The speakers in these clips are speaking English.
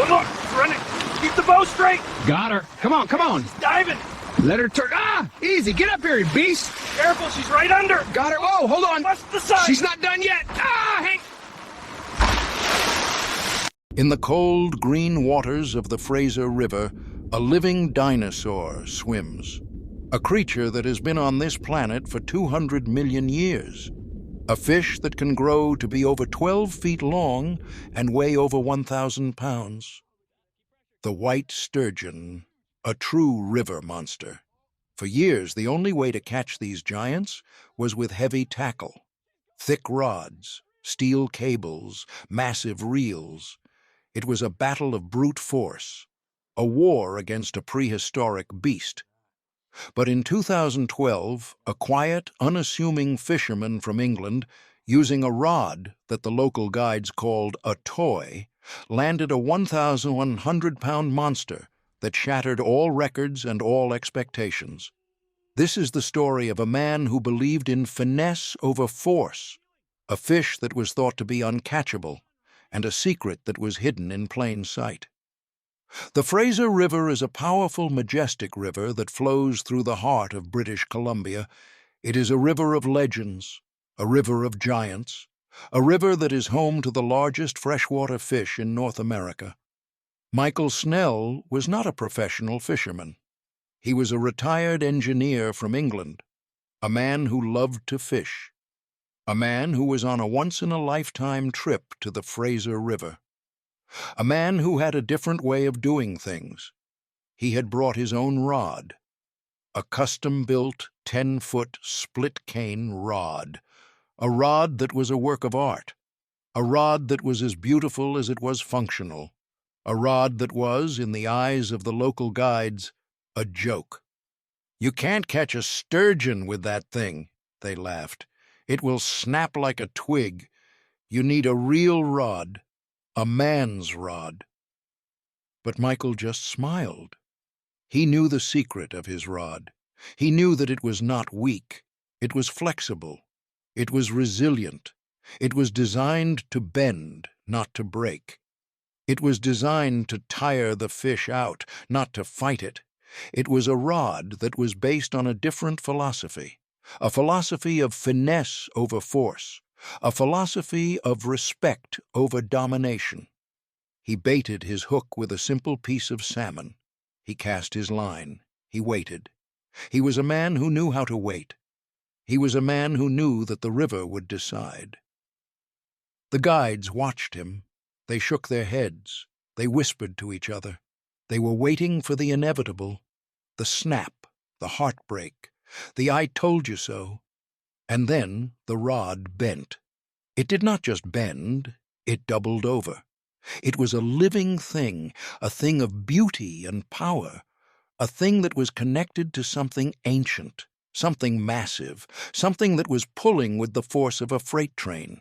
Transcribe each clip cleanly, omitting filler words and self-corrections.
Oh, look, it's running. Keep the bow straight. Got her. Come on, come on. She's diving. Let her turn. Ah, easy. Get up here, you beast. Careful, she's right under. Got her. Oh, hold on. Bust the side. She's not done yet. Ah, Hank. In the cold, green waters of the Fraser River, a living dinosaur swims. A creature that has been on this planet for 200 million years. A fish that can grow to be over 12 feet long and weigh over 1,000 pounds. The white sturgeon, a true river monster. For years, the only way to catch these giants was with heavy tackle. Thick rods, steel cables, massive reels. It was a battle of brute force, a war against a prehistoric beast. But in 2012, a quiet, unassuming fisherman from England, using a rod that the local guides called a toy, landed a 1,100-pound monster that shattered all records and all expectations. This is the story of a man who believed in finesse over force, a fish that was thought to be uncatchable, and a secret that was hidden in plain sight. The Fraser River is a powerful, majestic river that flows through the heart of British Columbia. It is a river of legends, a river of giants, a river that is home to the largest freshwater fish in North America. Michael Snell was not a professional fisherman. He was a retired engineer from England, a man who loved to fish, a man who was on a once-in-a-lifetime trip to the Fraser River. A man who had a different way of doing things. He had brought his own rod, a custom-built 10-foot split-cane rod, a rod that was a work of art, a rod that was as beautiful as it was functional, a rod that was, in the eyes of the local guides, a joke. "You can't catch a sturgeon with that thing," they laughed. "It will snap like a twig. You need a real rod. A man's rod." But Michael just smiled. He knew the secret of his rod. He knew that it was not weak. It was flexible. It was resilient. It was designed to bend, not to break. It was designed to tire the fish out, not to fight it. It was a rod that was based on a different philosophy, a philosophy of finesse over force, a philosophy of respect over domination. He baited his hook with a simple piece of salmon. He cast his line. He waited. He was a man who knew how to wait. He was a man who knew that the river would decide. The guides watched him. They shook their heads. They whispered to each other. They were waiting for the inevitable, the snap, the heartbreak, the "I told you so." And then the rod bent. It did not just bend, it doubled over. It was a living thing, a thing of beauty and power, a thing that was connected to something ancient, something massive, something that was pulling with the force of a freight train.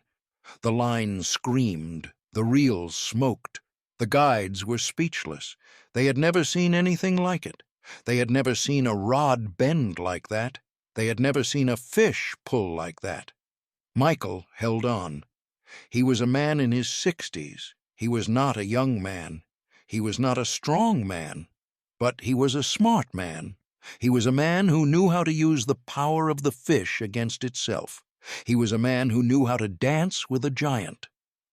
The line screamed, the reels smoked. The guides were speechless. They had never seen anything like it. They had never seen a rod bend like that. They had never seen a fish pull like that. Michael held on. He was a man in his 60s. He was not a young man. He was not a strong man. But he was a smart man. He was a man who knew how to use the power of the fish against itself. He was a man who knew how to dance with a giant.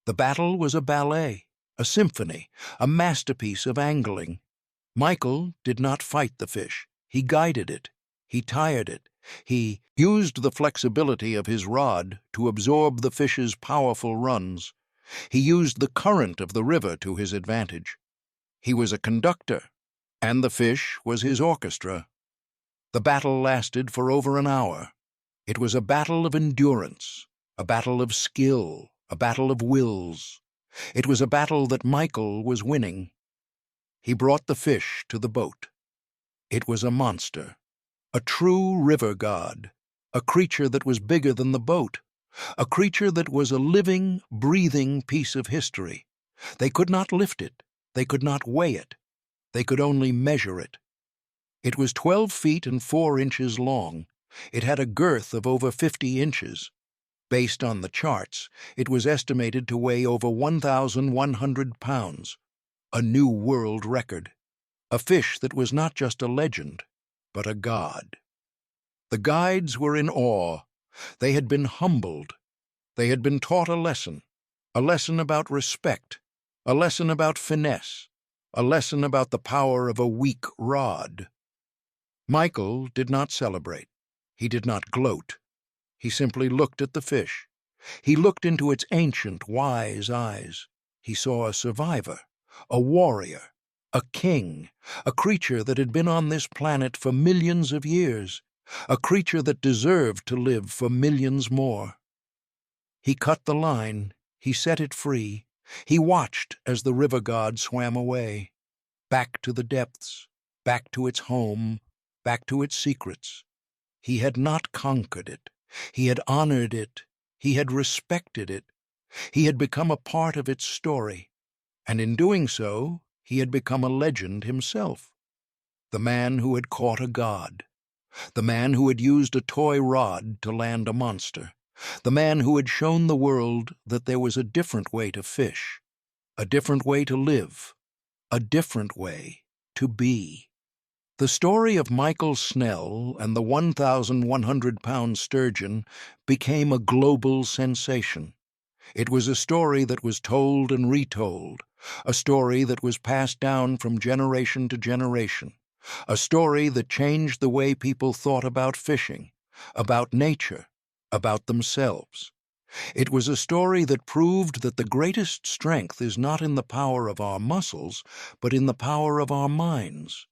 The battle was a ballet, a symphony, a masterpiece of angling. Michael did not fight the fish. He guided it. He tired it. He used the flexibility of his rod to absorb the fish's powerful runs. He used the current of the river to his advantage. He was a conductor, and the fish was his orchestra. The battle lasted for over an hour. It was a battle of endurance, a battle of skill, a battle of wills. It was a battle that Michael was winning. He brought the fish to the boat. It was a monster, a true river god, a creature that was bigger than the boat, a creature that was a living, breathing piece of history. They could not lift it. They could not weigh it. They could only measure it. It was 12 feet and 4 inches long. It had a girth of over 50 inches. Based on the charts, it was estimated to weigh over 1,100 pounds. a new world record, a fish that was not just a legend, but a god. The guides were in awe. They had been humbled. They had been taught a lesson about respect, a lesson about finesse, a lesson about the power of a weak rod. Michael did not celebrate. He did not gloat. He simply looked at the fish. He looked into its ancient, wise eyes. He saw a survivor, a warrior, a king, a creature that had been on this planet for millions of years, a creature that deserved to live for millions more. He cut the line. He set it free. He watched as the river god swam away, back to the depths, back to its home, back to its secrets. He had not conquered it. He had honored it. He had respected it. He had become a part of its story, and in doing so, he had become a legend himself. The man who had caught a god. The man who had used a toy rod to land a monster. The man who had shown the world that there was a different way to fish, a different way to live, a different way to be. The story of Michael Snell and the 1,100-pound sturgeon became a global sensation. It was a story that was told and retold, a story that was passed down from generation to generation, a story that changed the way people thought about fishing, about nature, about themselves. It was a story that proved that the greatest strength is not in the power of our muscles, but in the power of our minds.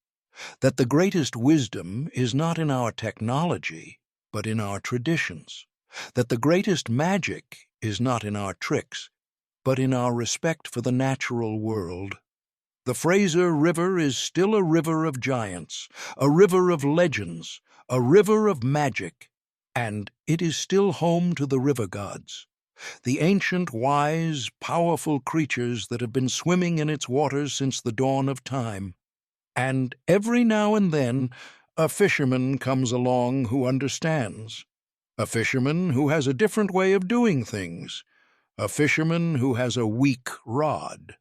That the greatest wisdom is not in our technology, but in our traditions. That the greatest magic is not in our tricks, but in our respect for the natural world. The Fraser River is still a river of giants, a river of legends, a river of magic, and it is still home to the river gods, the ancient, wise, powerful creatures that have been swimming in its waters since the dawn of time. And every now and then, a fisherman comes along who understands, a fisherman who has a different way of doing things, a fisherman who has a weak rod,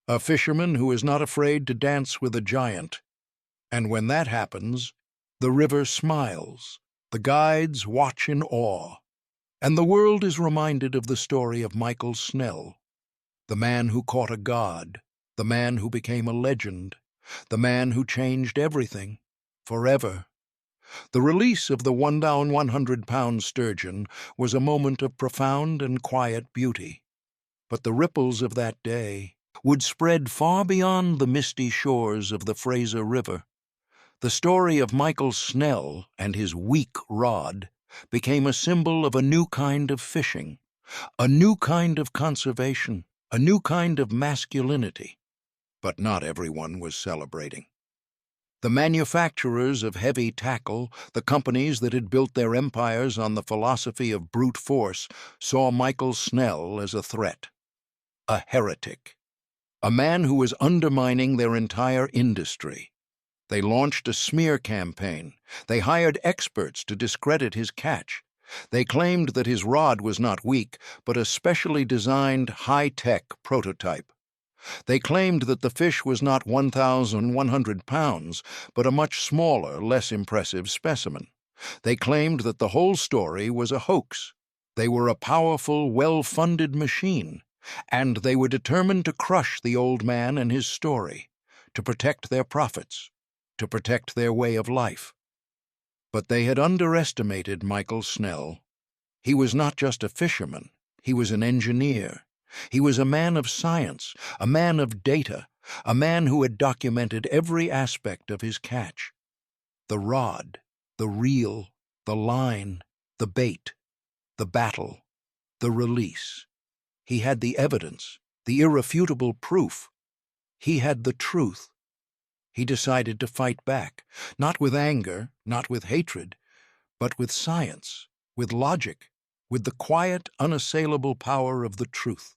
a fisherman who is not afraid to dance with a giant. And when that happens, the river smiles, the guides watch in awe, and the world is reminded of the story of Michael Snell, the man who caught a god, the man who became a legend, the man who changed everything, forever. The release of the 1,100-pound sturgeon was a moment of profound and quiet beauty, but the ripples of that day would spread far beyond the misty shores of the Fraser River. The story of Michael Snell and his weak rod became a symbol of a new kind of fishing, a new kind of conservation, a new kind of masculinity. But not everyone was celebrating. The manufacturers of heavy tackle, the companies that had built their empires on the philosophy of brute force, saw Michael Snell as a threat, a heretic, a man who was undermining their entire industry. They launched a smear campaign. They hired experts to discredit his catch. They claimed that his rod was not weak, but a specially designed high-tech prototype. They claimed that the fish was not 1,100 pounds, but a much smaller, less impressive specimen. They claimed that the whole story was a hoax. They were a powerful, well-funded machine, and they were determined to crush the old man and his story, to protect their profits, to protect their way of life. But they had underestimated Michael Snell. He was not just a fisherman, he was an engineer. He was a man of science, a man of data, a man who had documented every aspect of his catch. The rod, the reel, the line, the bait, the battle, the release. He had the evidence, the irrefutable proof. He had the truth. He decided to fight back, not with anger, not with hatred, but with science, with logic, with the quiet, unassailable power of the truth.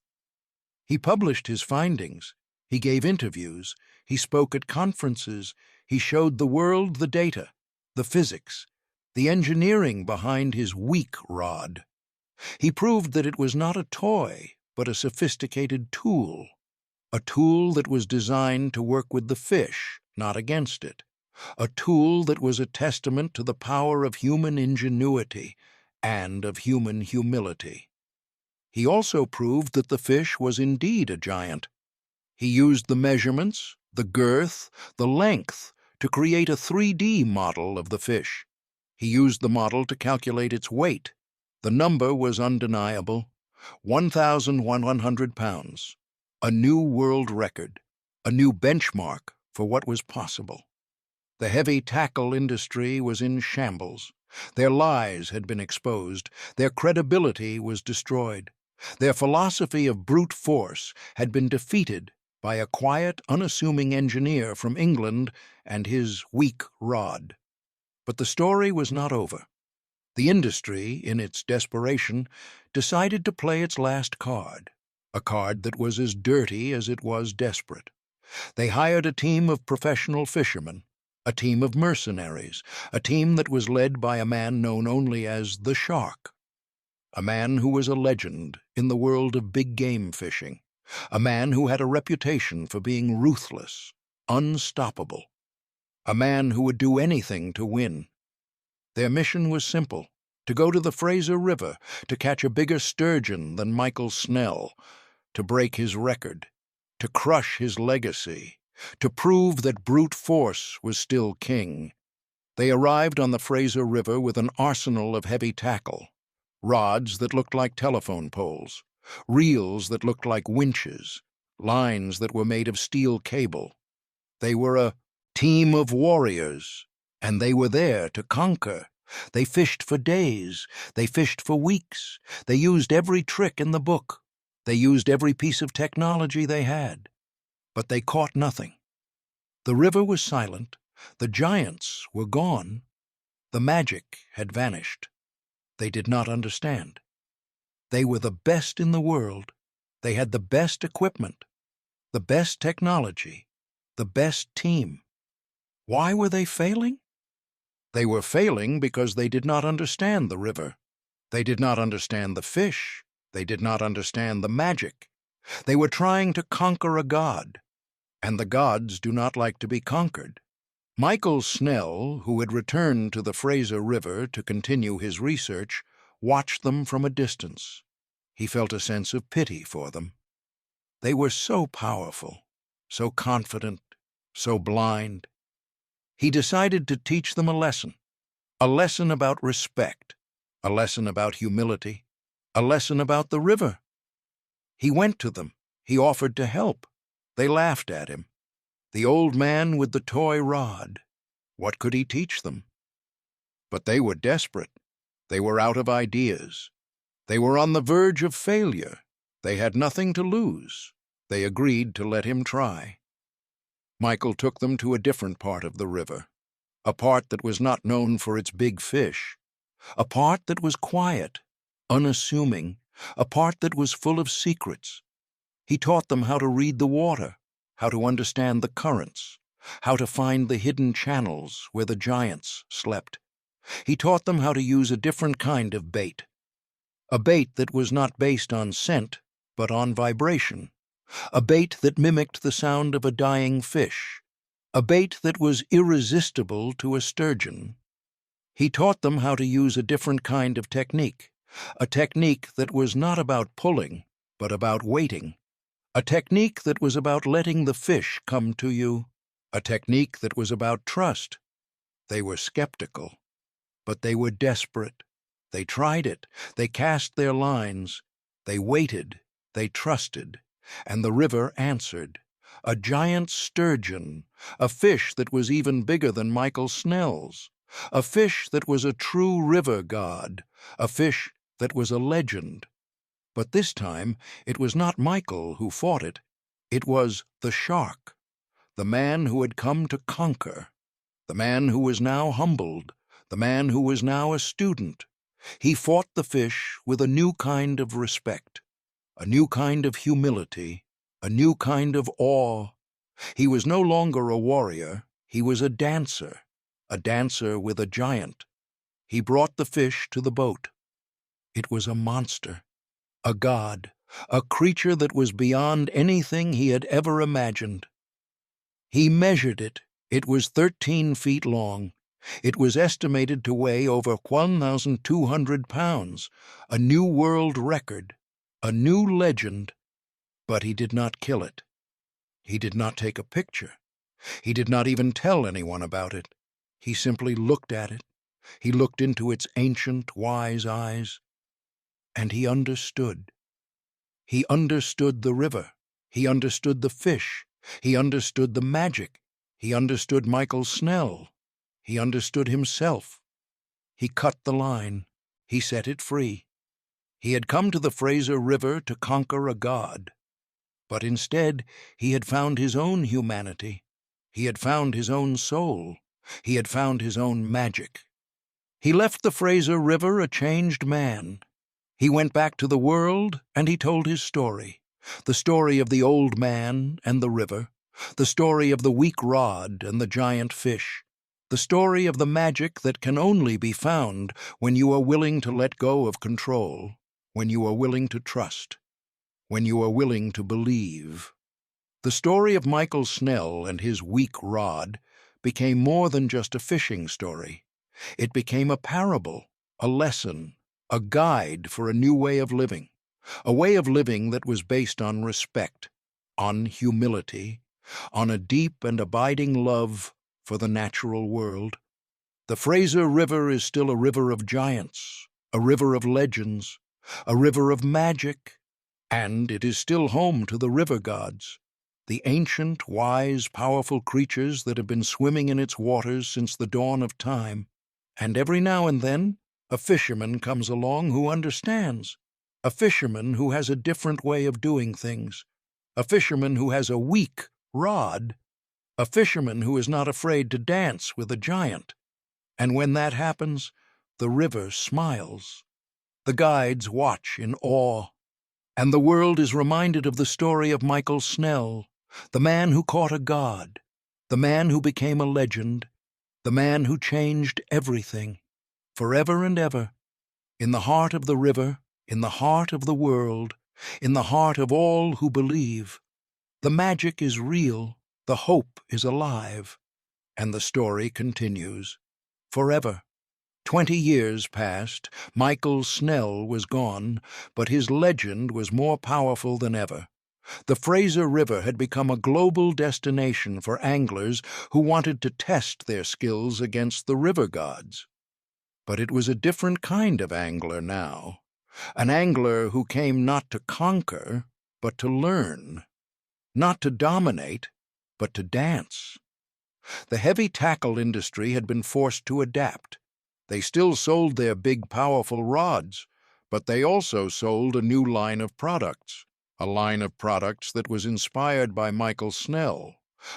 He published his findings, he gave interviews, he spoke at conferences, he showed the world the data, the physics, the engineering behind his weak rod. He proved that it was not a toy, but a sophisticated tool. a tool that was designed to work with the fish, not against it, a tool that was a testament to the power of human ingenuity and of human humility. He also proved that the fish was indeed a giant. He used the measurements, the girth, the length, to create a 3D model of the fish. He used the model to calculate its weight. The number was undeniable: 1,100 pounds. A new world record, a new benchmark for what was possible. The heavy tackle industry was in shambles. Their lies had been exposed. Their credibility was destroyed. Their philosophy of brute force had been defeated by a quiet, unassuming engineer from England and his weak rod. But the story was not over. The industry, in its desperation, decided to play its last card, a card that was as dirty as it was desperate. They hired a team of professional fishermen, a team of mercenaries, a team that was led by a man known only as the Shark, a man who was a legend in the world of big game fishing, a man who had a reputation for being ruthless, unstoppable, a man who would do anything to win. Their mission was simple: to go to the Fraser River, to catch a bigger sturgeon than Michael Snell, to break his record, to crush his legacy, to prove that brute force was still king. They arrived on the Fraser River with an arsenal of heavy tackle, rods that looked like telephone poles, reels that looked like winches, lines that were made of steel cable. They were a team of warriors, and they were there to conquer. They fished for days. They fished for weeks. They used every trick in the book. They used every piece of technology they had. But they caught nothing. The river was silent. The giants were gone. The magic had vanished. They did not understand. They were the best in the world. They had the best equipment, the best technology, the best team. Why were they failing? They were failing because they did not understand the river. They did not understand the fish. They did not understand the magic. They were trying to conquer a god, and the gods do not like to be conquered. Michael Snell, who had returned to the Fraser River to continue his research, watched them from a distance. He felt a sense of pity for them. They were so powerful, so confident, so blind. He decided to teach them a lesson about respect, a lesson about humility, a lesson about the river. He went to them. He offered to help. They laughed at him. The old man with the toy rod. What could he teach them? But they were desperate. They were out of ideas. They were on the verge of failure. They had nothing to lose. They agreed to let him try. Michael took them to a different part of the river, a part that was not known for its big fish, a part that was quiet, unassuming, a part that was full of secrets. He taught them how to read the water, how to understand the currents, how to find the hidden channels where the giants slept. He taught them how to use a different kind of bait, a bait that was not based on scent, but on vibration, a bait that mimicked the sound of a dying fish, a bait that was irresistible to a sturgeon. He taught them how to use a different kind of technique, a technique that was not about pulling, but about waiting, a technique that was about letting the fish come to you, a technique that was about trust. They were skeptical, but they were desperate. They tried it. They cast their lines. They waited. They trusted. And the river answered. A giant sturgeon, a fish that was even bigger than Michael Snell's, a fish that was a true river god, a fish that was a legend. But this time it was not Michael who fought it. It was the Shark, the man who had come to conquer, the man who was now humbled, the man who was now a student. He fought the fish with a new kind of respect, a new kind of humility, a new kind of awe. He was no longer a warrior, he was a dancer with a giant. He brought the fish to the boat. It was a monster, a god, a creature that was beyond anything he had ever imagined. He measured it. It was 13 feet long. It was estimated to weigh over 1,200 pounds, a new world record, a new legend. But he did not kill it. He did not take a picture. He did not even tell anyone about it. He simply looked at it. He looked into its ancient, wise eyes, and he understood. He understood the river. He understood the fish. He understood the magic. He understood Michael Snell. He understood himself. He cut the line. He set it free. He had come to the Fraser River to conquer a god. But instead, he had found his own humanity. He had found his own soul. He had found his own magic. He left the Fraser River a changed man. He went back to the world and he told his story. The story of the old man and the river. The story of the weak rod and the giant fish. The story of the magic that can only be found when you are willing to let go of control, when you are willing to trust, when you are willing to believe. The story of Michael Snell and his weak rod became more than just a fishing story. It became a parable, a lesson, a guide for a new way of living, a way of living that was based on respect, on humility, on a deep and abiding love for the natural world. The Fraser River is still a river of giants, a river of legends, a river of magic, and it is still home to the river gods, the ancient, wise, powerful creatures that have been swimming in its waters since the dawn of time. And every now and then, a fisherman comes along who understands, a fisherman who has a different way of doing things, a fisherman who has a weak rod, a fisherman who is not afraid to dance with a giant. And when that happens, the river smiles. The guides watch in awe, and the world is reminded of the story of Michael Snell, the man who caught a god, the man who became a legend, the man who changed everything, forever and ever, in the heart of the river, in the heart of the world, in the heart of all who believe. The magic is real, the hope is alive, and the story continues. Forever. 20 years passed, Michael Snell was gone, but his legend was more powerful than ever. The Fraser River had become a global destination for anglers who wanted to test their skills against the river gods. But it was a different kind of angler now, an angler who came not to conquer, but to learn, not to dominate, but to dance. The heavy tackle industry had been forced to adapt. They still sold their big, powerful rods, but they also sold a new line of products, a line of products that was inspired by Michael Snell,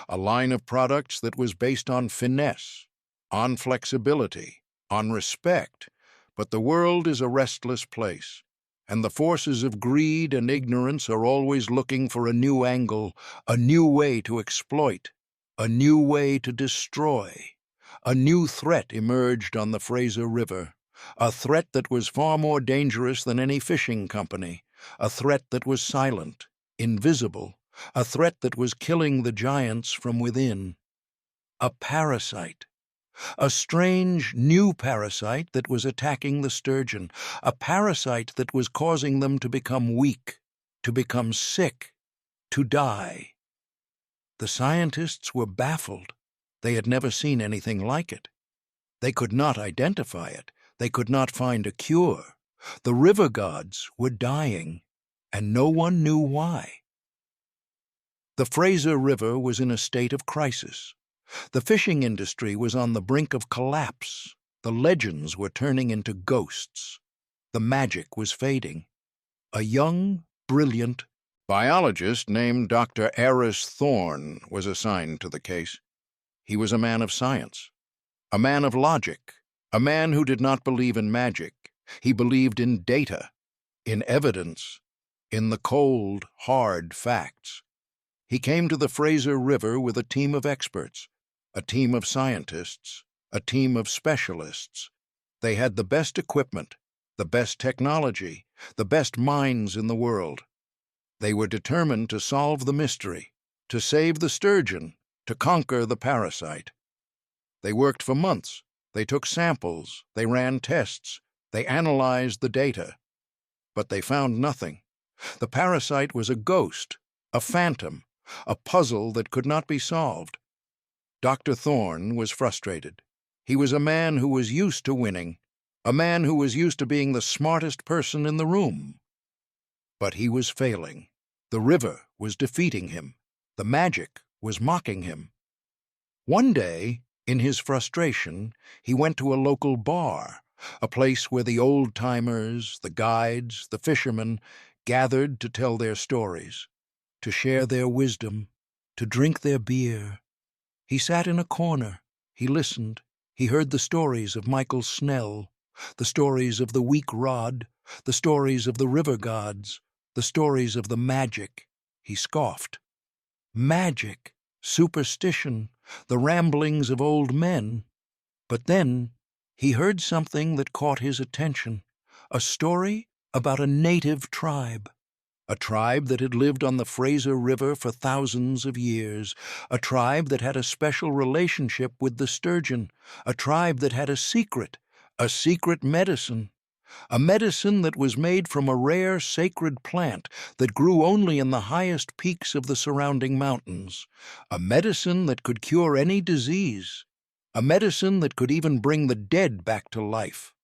a line of products that was based on finesse, on flexibility, on respect. But the world is a restless place, and the forces of greed and ignorance are always looking for a new angle, a new way to exploit, a new way to destroy. A new threat emerged on the Fraser River, a threat that was far more dangerous than any fishing company, a threat that was silent, invisible, a threat that was killing the giants from within. A parasite. A strange, new parasite that was attacking the sturgeon, a parasite that was causing them to become weak, to become sick, to die. The scientists were baffled. They had never seen anything like it. They could not identify it. They could not find a cure. The river gods were dying, and no one knew why. The Fraser River was in a state of crisis. The fishing industry was on the brink of collapse. The legends were turning into ghosts. The magic was fading. A young, brilliant biologist named Dr. Aris Thorne was assigned to the case. He was a man of science, a man of logic, a man who did not believe in magic. He believed in data, in evidence, in the cold, hard facts. He came to the Fraser River with a team of experts, a team of scientists, a team of specialists. They had the best equipment, the best technology, the best minds in the world. They were determined to solve the mystery, to save the sturgeon, to conquer the parasite. They worked for months. They took samples. They ran tests. They analyzed the data. But they found nothing. The parasite was a ghost, a phantom, a puzzle that could not be solved. Dr. Thorne was frustrated. He was a man who was used to winning, a man who was used to being the smartest person in the room. But he was failing. The river was defeating him. The magic was mocking him. One day, in his frustration, he went to a local bar, a place where the old-timers, the guides, the fishermen gathered to tell their stories, to share their wisdom, to drink their beer. He sat in a corner. He listened. He heard the stories of Michael Snell, the stories of the weak rod, the stories of the river gods, the stories of the magic. He scoffed. Magic, superstition, the ramblings of old men. But then he heard something that caught his attention, a story about a native tribe. A tribe that had lived on the Fraser River for thousands of years, a tribe that had a special relationship with the sturgeon, a tribe that had a secret medicine, a medicine that was made from a rare sacred plant that grew only in the highest peaks of the surrounding mountains, a medicine that could cure any disease, a medicine that could even bring the dead back to life.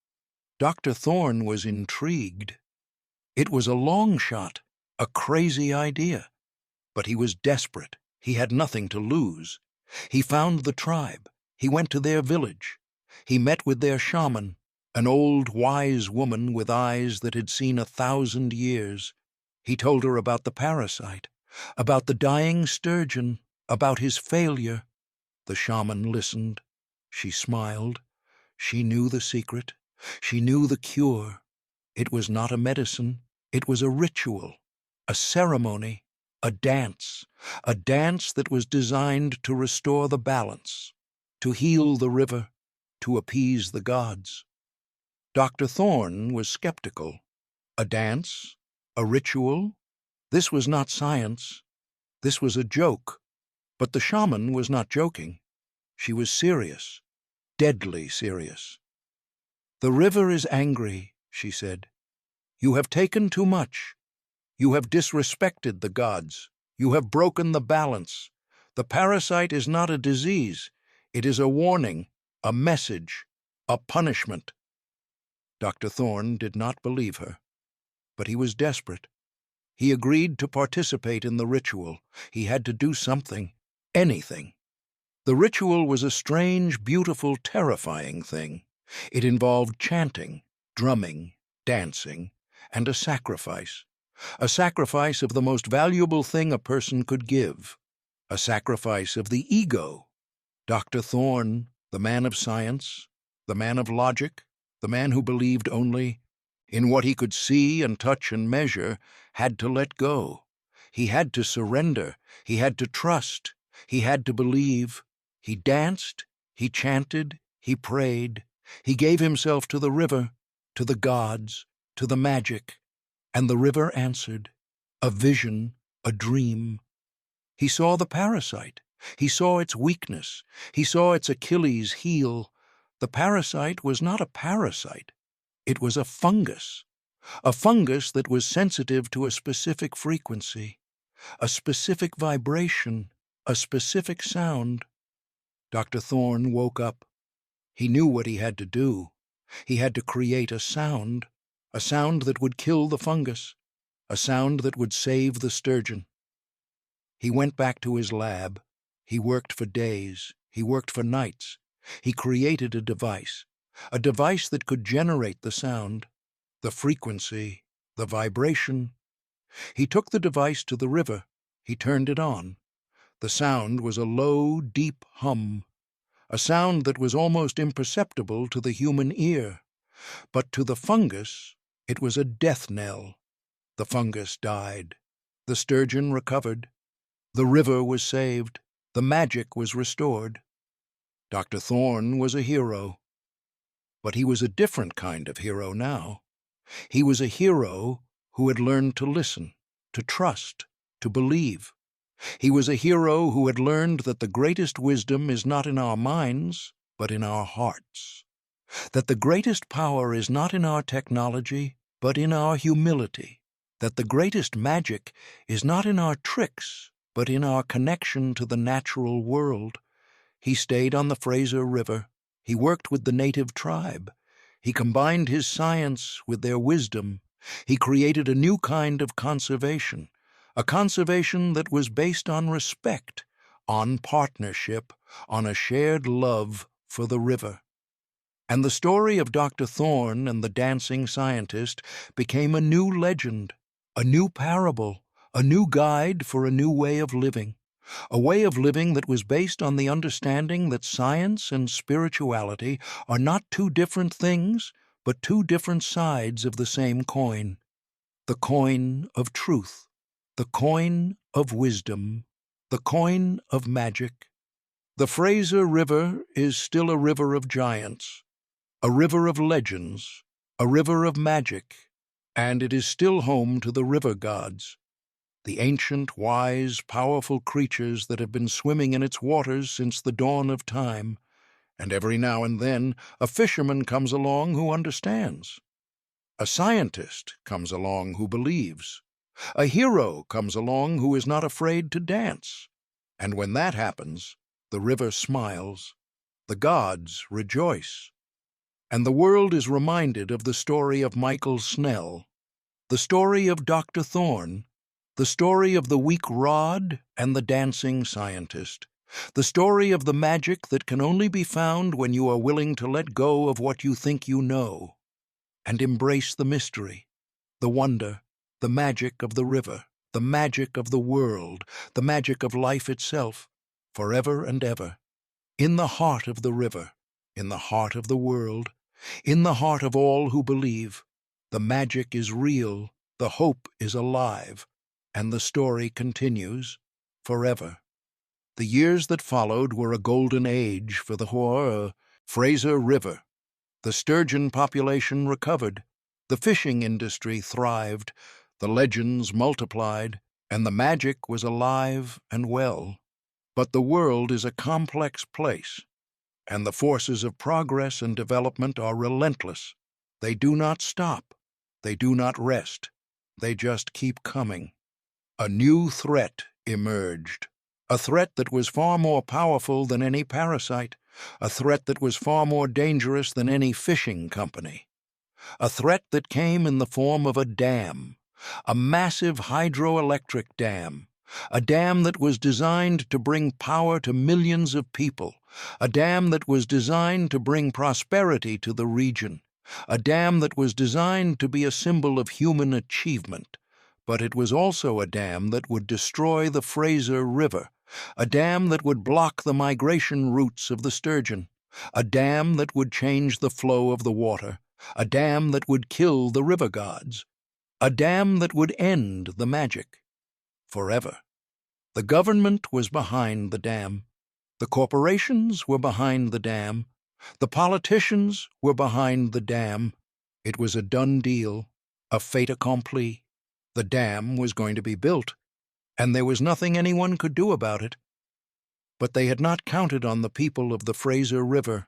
Dr. Thorne was intrigued. It was a long shot, a crazy idea. But he was desperate. He had nothing to lose. He found the tribe. He went to their village. He met with their shaman, an old, wise woman with eyes that had seen 1,000 years. He told her about the parasite, about the dying sturgeon, about his failure. The shaman listened. She smiled. She knew the secret. She knew the cure. It was not a medicine. It was a ritual, a ceremony, a dance that was designed to restore the balance, to heal the river, to appease the gods. Dr. Thorne was skeptical. A dance? A ritual? This was not science. This was a joke. But the shaman was not joking. She was serious, deadly serious. "The river is angry," she said. "You have taken too much. You have disrespected the gods. You have broken the balance. The parasite is not a disease. It is a warning, a message, a punishment." Dr. Thorne did not believe her, but he was desperate. He agreed to participate in the ritual. He had to do something, anything. The ritual was a strange, beautiful, terrifying thing. It involved chanting, drumming, dancing, and a sacrifice of the most valuable thing a person could give, a sacrifice of the ego. Dr. Thorne, the man of science, the man of logic, the man who believed only in what he could see and touch and measure, had to let go. He had to surrender. He had to trust. He had to believe. He danced. He chanted. He prayed. He gave himself to the river, to the gods, to the magic. And the river answered, a vision, a dream. He saw the parasite. He saw its weakness. He saw its Achilles heel. The parasite was not a parasite. It was a fungus that was sensitive to a specific frequency, a specific vibration, a specific sound. Dr. Thorne woke up. He knew what he had to do. He had to create a sound that would kill the fungus, a sound that would save the sturgeon. He went back to his lab. He worked for days. He worked for nights. He created a device that could generate the sound, the frequency, the vibration. He took the device to the river. He turned it on. The sound was a low, deep hum, a sound that was almost imperceptible to the human ear. But to the fungus, it was a death knell. The fungus died. The sturgeon recovered. The river was saved. The magic was restored. Dr. Thorne was a hero. But he was a different kind of hero now. He was a hero who had learned to listen, to trust, to believe. He was a hero who had learned that the greatest wisdom is not in our minds, but in our hearts. That the greatest power is not in our technology, but in our humility. That the greatest magic is not in our tricks, but in our connection to the natural world. He stayed on the Fraser River. He worked with the native tribe. He combined his science with their wisdom. He created a new kind of conservation, a conservation that was based on respect, on partnership, on a shared love for the river. And the story of Dr. Thorne and the dancing scientist became a new legend, a new parable, a new guide for a new way of living, a way of living that was based on the understanding that science and spirituality are not two different things, but two different sides of the same coin. The coin of truth, the coin of wisdom, the coin of magic. The Fraser River is still a river of giants, a river of legends, a river of magic, and it is still home to the river gods, the ancient, wise, powerful creatures that have been swimming in its waters since the dawn of time, and every now and then a fisherman comes along who understands. A scientist comes along who believes. A hero comes along who is not afraid to dance. And when that happens, the river smiles, the gods rejoice. And the world is reminded of the story of Michael Snell, the story of Dr. Thorne, the story of the weak rod and the dancing scientist, the story of the magic that can only be found when you are willing to let go of what you think you know and embrace the mystery, the wonder, the magic of the river, the magic of the world, the magic of life itself, forever and ever, in the heart of the river, in the heart of the world, in the heart of all who believe. The magic is real, the hope is alive, and the story continues forever. The years that followed were a golden age for the Fraser River. The sturgeon population recovered, the fishing industry thrived, the legends multiplied, and the magic was alive and well. But the world is a complex place, and the forces of progress and development are relentless. They do not stop. They do not rest. They just keep coming. A new threat emerged, a threat that was far more powerful than any parasite, a threat that was far more dangerous than any fishing company, a threat that came in the form of a dam, a massive hydroelectric dam, a dam that was designed to bring power to millions of people, a dam that was designed to bring prosperity to the region, a dam that was designed to be a symbol of human achievement. But it was also a dam that would destroy the Fraser River, a dam that would block the migration routes of the sturgeon, a dam that would change the flow of the water, a dam that would kill the river gods, a dam that would end the magic forever. The government was behind the dam. The corporations were behind the dam. The politicians were behind the dam. It was a done deal, a fait accompli. The dam was going to be built, and there was nothing anyone could do about it. But they had not counted on the people of the Fraser River,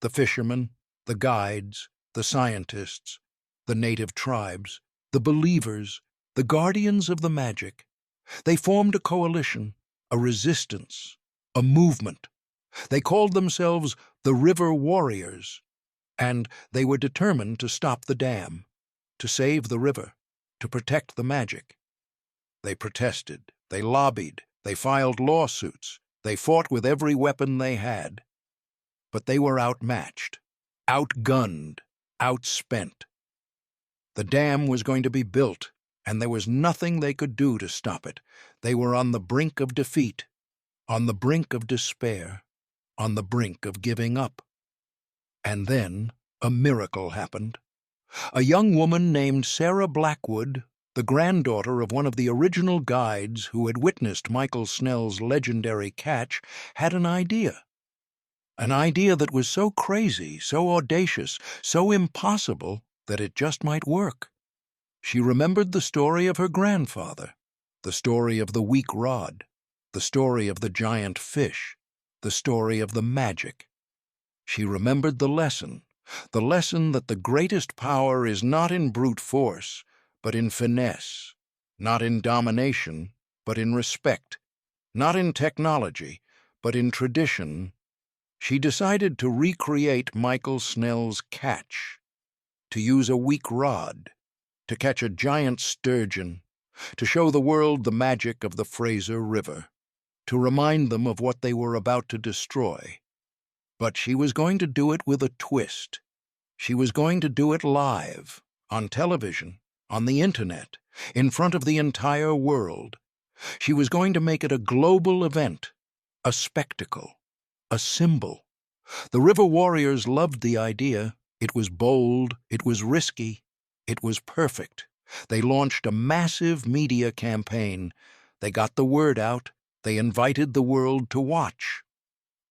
the fishermen, the guides, the scientists, the native tribes, the believers, the guardians of the magic. They formed a coalition, a resistance, a movement. They called themselves the River Warriors, and they were determined to stop the dam, to save the river, to protect the magic. They protested, they lobbied, they filed lawsuits, they fought with every weapon they had. But they were outmatched, outgunned, outspent. The dam was going to be built, and there was nothing they could do to stop it. They were on the brink of defeat, on the brink of despair, on the brink of giving up. And then a miracle happened. A young woman named Sarah Blackwood, the granddaughter of one of the original guides who had witnessed Michael Snell's legendary catch, had an idea. An idea that was so crazy, so audacious, so impossible that it just might work. She remembered the story of her grandfather, The story of the weak rod, the story of the giant fish, the story of the magic. She remembered the lesson that the greatest power is not in brute force, but in finesse, not in domination, but in respect, not in technology, but in tradition. She decided to recreate Michael Snell's catch, to use a weak rod, to catch a giant sturgeon, to show the world the magic of the Fraser River, to remind them of what they were about to destroy. But she was going to do it with a twist. She was going to do it live, on television, on the internet, in front of the entire world. She was going to make it a global event, a spectacle, a symbol. The river warriors loved the idea. It was bold, it was risky, it was perfect. They launched a massive media campaign. They got the word out. They invited the world to watch.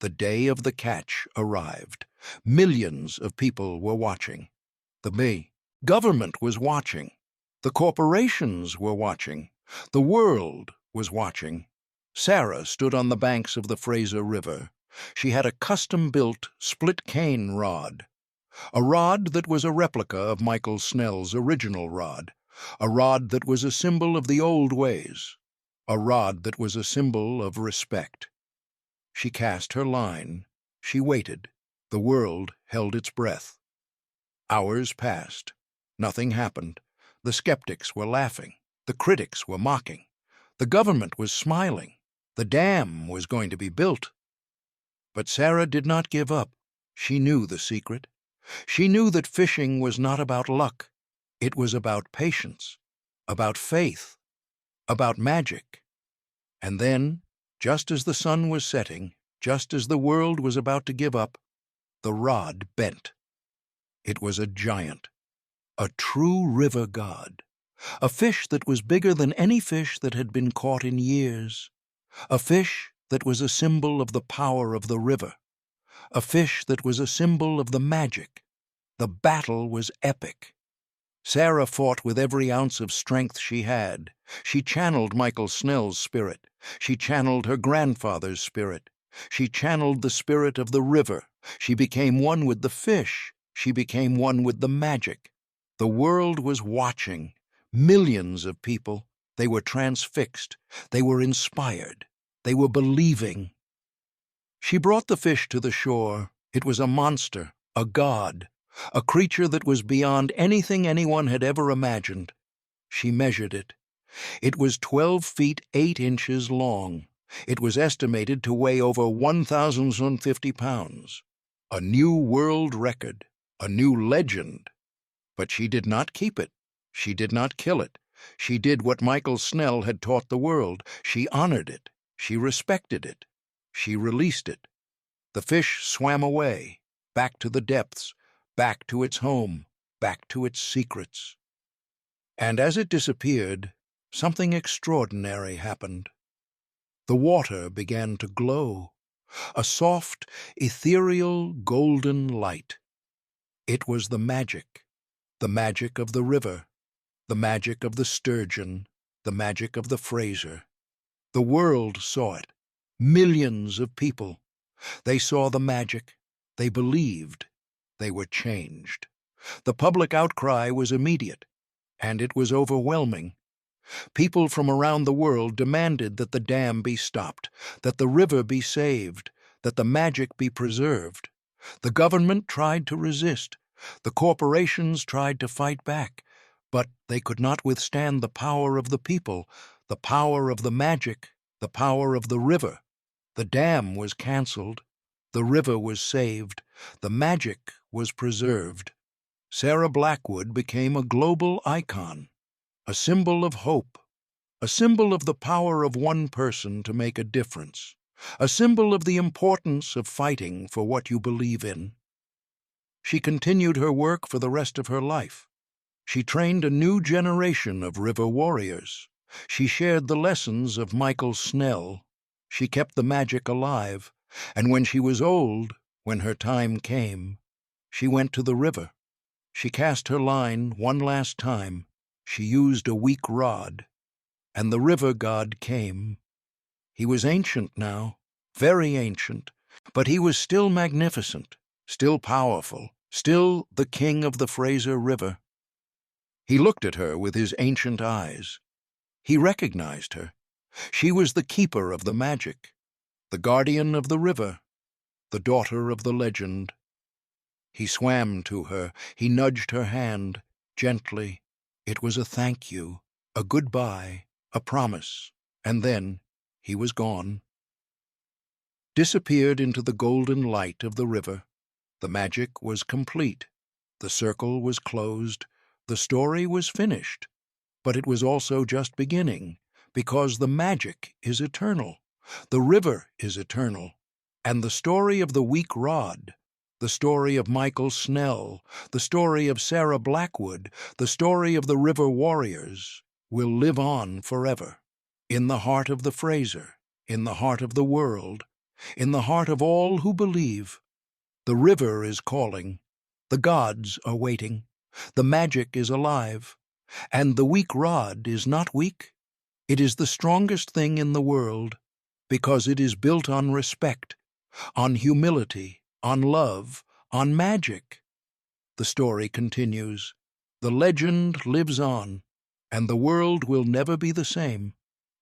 The day of the catch arrived. Millions of people were watching. The government was watching. The corporations were watching. The world was watching. Sarah stood on the banks of the Fraser River. She had a custom-built split-cane rod. A rod that was a replica of Michael Snell's original rod. A rod that was a symbol of the old ways. A rod that was a symbol of respect. She cast her line. She waited. The world held its breath. Hours passed. Nothing happened. The skeptics were laughing. The critics were mocking. The government was smiling. The dam was going to be built. But Sarah did not give up. She knew the secret. She knew that fishing was not about luck. It was about patience, about faith, about magic. And then, just as the sun was setting, just as the world was about to give up, the rod bent. It was a giant, a true river god, a fish that was bigger than any fish that had been caught in years, a fish that was a symbol of the power of the river, a fish that was a symbol of the magic. The battle was epic. Sarah fought with every ounce of strength she had. She channeled Michael Snell's spirit. She channeled her grandfather's spirit. She channeled the spirit of the river. She became one with the fish. She became one with the magic. The world was watching. Millions of people. They were transfixed. They were inspired. They were believing. She brought the fish to the shore. It was a monster, a god, a creature that was beyond anything anyone had ever imagined. She measured it. It was 12 feet 8 inches long. It was estimated to weigh over 1,050 pounds. A new world record, a new legend. But she did not keep it. She did not kill it. She did what Michael Snell had taught the world. She honored it. She respected it. She released it. The fish swam away, back to the depths, back to its home, back to its secrets. And as it disappeared, something extraordinary happened. The water began to glow, a soft, ethereal, golden light. It was the magic of the river, the magic of the Sturgeon, the magic of the Fraser. The world saw it. Millions of people. They saw the magic. They believed. They were changed. The public outcry was immediate, and it was overwhelming. People from around the world demanded that the dam be stopped, that the river be saved, that the magic be preserved. The government tried to resist. The corporations tried to fight back, but they could not withstand the power of the people, the power of the magic, the power of the river. The dam was canceled. The river was saved. The magic was preserved. Sarah Blackwood became a global icon, a symbol of hope, a symbol of the power of one person to make a difference, a symbol of the importance of fighting for what you believe in. She continued her work for the rest of her life. She trained a new generation of river warriors. She shared the lessons of Michael Snell. She kept the magic alive, and when she was old, when her time came, she went to the river. She cast her line one last time. She used a weak rod. and the river god came. He was ancient now, very ancient, but he was still magnificent, still powerful, still the king of the Fraser River. He looked at her with his ancient eyes. He recognized her. She was the keeper of the magic, the guardian of the river, the daughter of the legend. He swam to her. He nudged her hand, gently. It was a thank you, a goodbye, a promise, and then he was gone. Disappeared into the golden light of the river. The magic was complete. The circle was closed. The story was finished. But it was also just beginning, because the magic is eternal. The river is eternal. And the story of the weak rod, the story of Michael Snell, the story of Sarah Blackwood, the story of the river warriors, will live on forever. In the heart of the Fraser, in the heart of the world, in the heart of all who believe. The river is calling. The gods are waiting. The magic is alive. And the weak rod is not weak. It is the strongest thing in the world, because it is built on respect, on humility, on love, on magic. The story continues. The legend lives on, and the world will never be the same,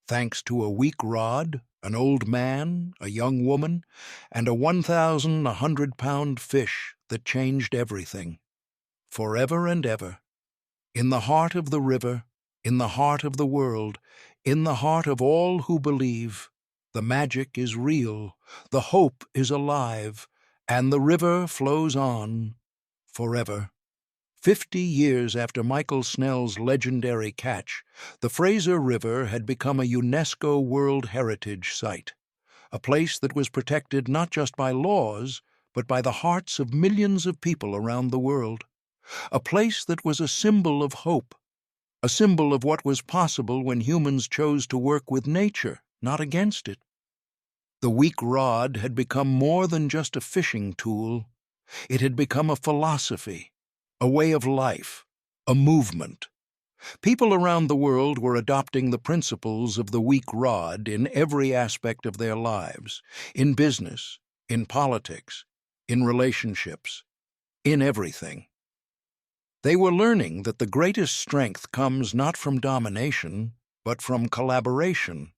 thanks to a weak rod, an old man, a young woman, and a 1,100-pound fish that changed everything. Forever and ever. In the heart of the river, in the heart of the world, in the heart of all who believe, the magic is real, the hope is alive, and the river flows on forever. 50 years after Michael Snell's legendary catch, the Fraser River had become a UNESCO World Heritage Site, a place that was protected not just by laws, but by the hearts of millions of people around the world, a place that was a symbol of hope, a symbol of what was possible when humans chose to work with nature, not against it. The weak rod had become more than just a fishing tool. It had become a philosophy, a way of life, a movement. People around the world were adopting the principles of the weak rod in every aspect of their lives, in business, in politics, in relationships, in everything. They were learning that the greatest strength comes not from domination, but from collaboration,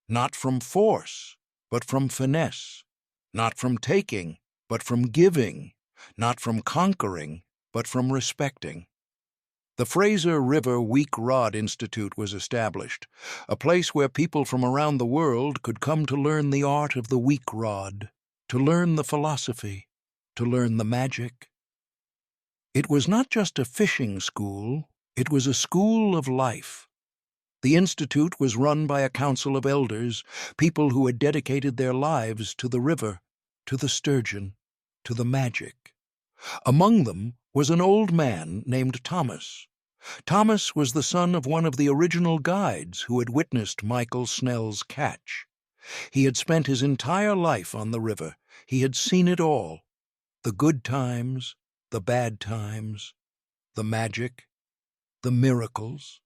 not from force, but from finesse, not from taking, but from giving, not from conquering, but from respecting. The Fraser River Weak Rod Institute was established, a place where people from around the world could come to learn the art of the weak rod, to learn the philosophy, to learn the magic. It was not just a fishing school, it was a school of life. The institute was run by a council of elders, people who had dedicated their lives to the river, to the sturgeon, to the magic. Among them was an old man named Thomas. Thomas was the son of one of the original guides who had witnessed Michael Snell's catch. He had spent his entire life on the river. He had seen it all, the good times, the bad times, the magic, the miracles.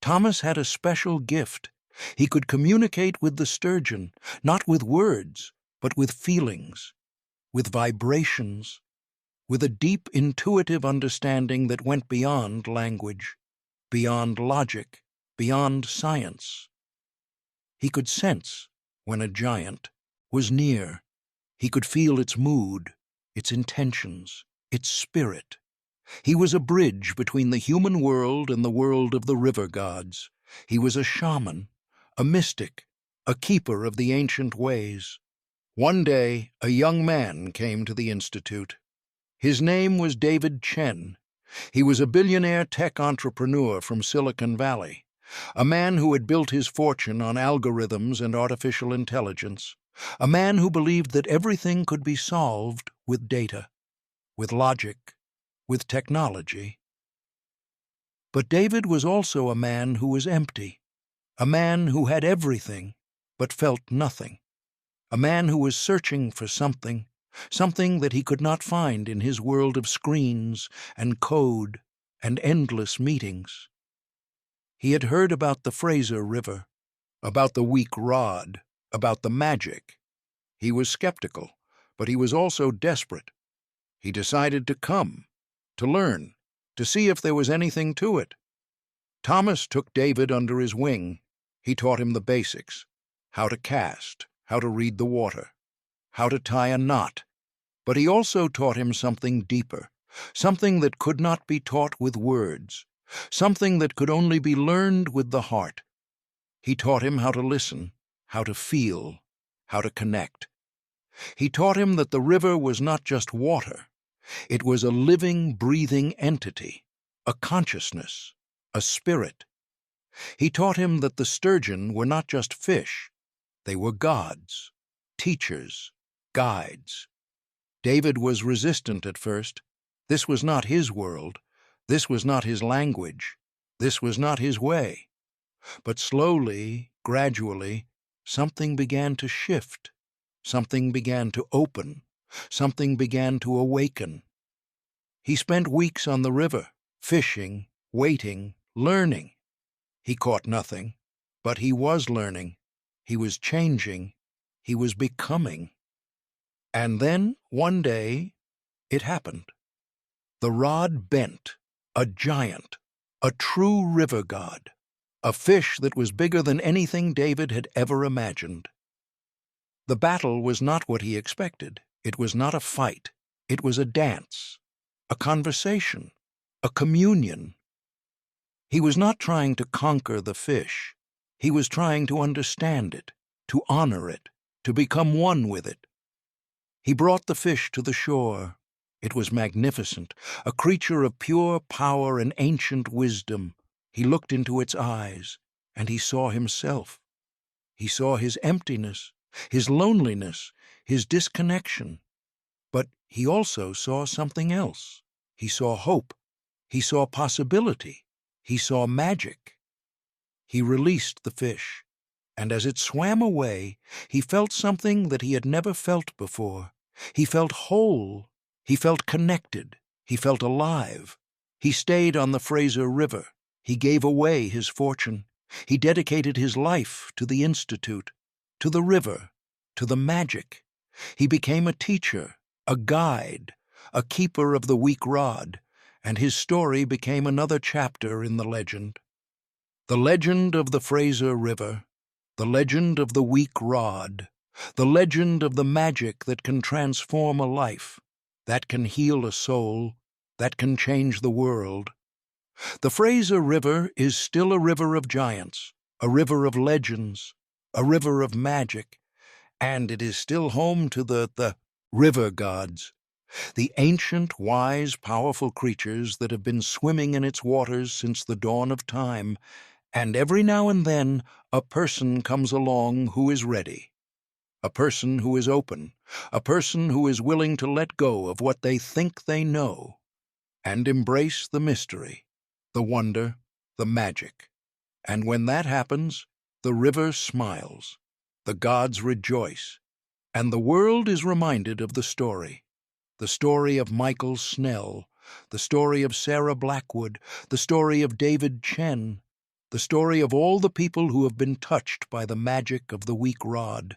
Thomas had a special gift. He could communicate with the sturgeon, not with words, but with feelings, with vibrations, with a deep intuitive understanding that went beyond language, beyond logic, beyond science. He could sense when a giant was near. He could feel its mood, its intentions, its spirit. He was a bridge between the human world and the world of the river gods. He was a shaman, a mystic, a keeper of the ancient ways. One day, a young man came to the institute. His name was David Chen. He was a billionaire tech entrepreneur from Silicon Valley, a man who had built his fortune on algorithms and artificial intelligence, a man who believed that everything could be solved with data, with logic, with technology. But David was also a man who was empty, a man who had everything but felt nothing, a man who was searching for something, something that he could not find in his world of screens and code and endless meetings. He had heard about the Fraser River, about the weak rod, about the magic. He was skeptical, but he was also desperate. He decided to come, to learn, to see if there was anything to it. Thomas took David under his wing. He taught him the basics: how to cast, how to read the water, how to tie a knot. But he also taught him something deeper, something that could not be taught with words, something that could only be learned with the heart. He taught him how to listen, how to feel, how to connect. He taught him that the river was not just water. It was a living, breathing entity, a consciousness, a spirit. He taught him that the sturgeon were not just fish. They were gods, teachers, guides. David was resistant at first. This was not his world. This was not his language. This was not his way. But slowly, gradually, something began to shift. Something began to open. Something began to awaken. He spent weeks on the river, fishing, waiting, learning. He caught nothing, but he was learning. He was changing. He was becoming. And then, one day, it happened. The rod bent, a giant, a true river god, a fish that was bigger than anything David had ever imagined. The battle was not what he expected. It was not a fight. It was a dance, a conversation, a communion. He was not trying to conquer the fish. He was trying to understand it, to honor it, to become one with it. He brought the fish to the shore. It was magnificent, a creature of pure power and ancient wisdom. He looked into its eyes, and he saw himself. He saw his emptiness, his loneliness, his disconnection. But he also saw something else. He saw hope. He saw possibility. He saw magic. He released the fish, and as it swam away, he felt something that he had never felt before. He felt whole. He felt connected. He felt alive. He stayed on the Fraser River. He gave away his fortune. He dedicated his life to the Institute, to the river, to the magic. He became a teacher, a guide, a keeper of the weak rod, and his story became another chapter in the legend. The legend of the Fraser River, the legend of the weak rod, the legend of the magic that can transform a life, that can heal a soul, that can change the world. The Fraser River is still a river of giants, a river of legends, a river of magic, and it is still home to the river gods, the ancient, wise, powerful creatures that have been swimming in its waters since the dawn of time, and every now and then a person comes along who is ready, a person who is open, a person who is willing to let go of what they think they know and embrace the mystery, the wonder, the magic. And when that happens, the river smiles, the gods rejoice, and the world is reminded of the story of Michael Snell, the story of Sarah Blackwood, the story of David Chen, the story of all the people who have been touched by the magic of the weak rod,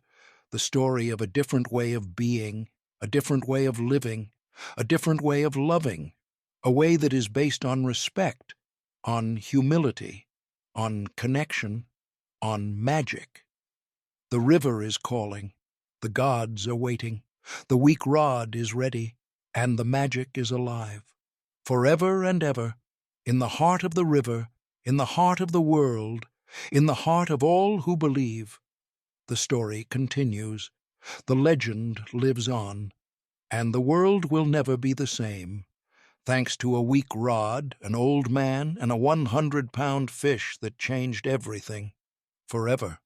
the story of a different way of being, a different way of living, a different way of loving, a way that is based on respect, on humility, on connection, on magic. The river is calling, the gods are waiting, the weak rod is ready, and the magic is alive. Forever and ever, in the heart of the river, in the heart of the world, in the heart of all who believe. The story continues, the legend lives on, and the world will never be the same, thanks to a weak rod, an old man, and a 100-pound fish that changed everything, forever.